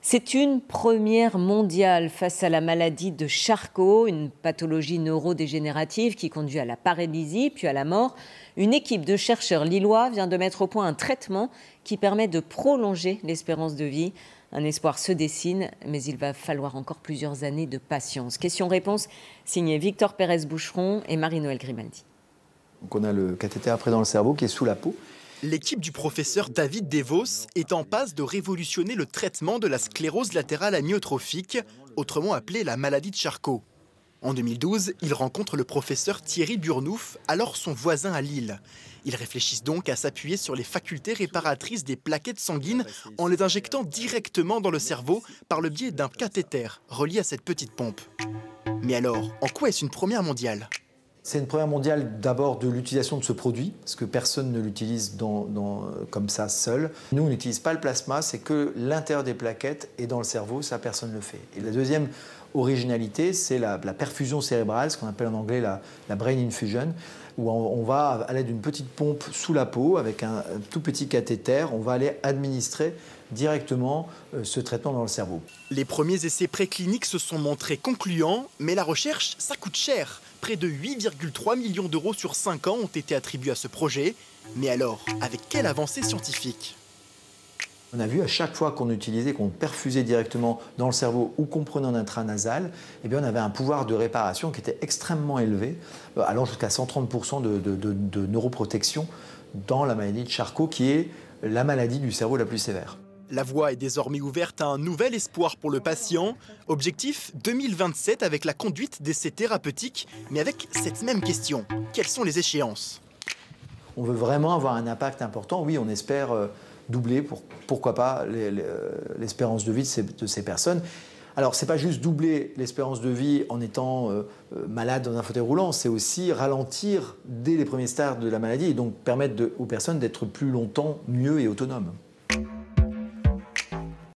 C'est une première mondiale face à la maladie de Charcot, une pathologie neurodégénérative qui conduit à la paralysie puis à la mort. Une équipe de chercheurs lillois vient de mettre au point un traitement qui permet de prolonger l'espérance de vie. Un espoir se dessine, mais il va falloir encore plusieurs années de patience. Question-réponse signée Victor Pérez-Boucheron et Marie-Noëlle Grimaldi. Donc on a le cathéter après dans le cerveau qui est sous la peau. L'équipe du professeur David Devos est en passe de révolutionner le traitement de la sclérose latérale amyotrophique, autrement appelée la maladie de Charcot. En 2012, il rencontre le professeur Thierry Burnouf, alors son voisin à Lille. Ils réfléchissent donc à s'appuyer sur les facultés réparatrices des plaquettes sanguines en les injectant directement dans le cerveau par le biais d'un cathéter relié à cette petite pompe. Mais alors, en quoi est-ce une première mondiale ? C'est une première mondiale d'abord de l'utilisation de ce produit, parce que personne ne l'utilise comme ça seul. Nous, on n'utilise pas le plasma, c'est que l'intérieur des plaquettes est dans le cerveau, ça personne ne le fait. Et la deuxième originalité, c'est la perfusion cérébrale, ce qu'on appelle en anglais la brain infusion, où on va, à l'aide d'une petite pompe sous la peau, avec un tout petit cathéter, on va aller administrer directement ce traitement dans le cerveau. Les premiers essais précliniques se sont montrés concluants, mais la recherche, ça coûte cher. Près de 8,3 millions d'euros sur 5 ans ont été attribués à ce projet. Mais alors, avec quelle avancée scientifique ? On a vu à chaque fois qu'on utilisait, qu'on perfusait directement dans le cerveau ou qu'on prenait en intranasal, eh bien on avait un pouvoir de réparation qui était extrêmement élevé, allant jusqu'à 130% de neuroprotection dans la maladie de Charcot, qui est la maladie du cerveau la plus sévère. La voie est désormais ouverte à un nouvel espoir pour le patient. Objectif 2027 avec la conduite d'essais thérapeutiques, mais avec cette même question. Quelles sont les échéances ? On veut vraiment avoir un impact important. Oui, on espère doubler, pourquoi pas, l'espérance de vie de ces personnes. Alors, ce n'est pas juste doubler l'espérance de vie en étant malade dans un fauteuil roulant, c'est aussi ralentir dès les premiers stades de la maladie et donc permettre aux personnes d'être plus longtemps mieux et autonomes.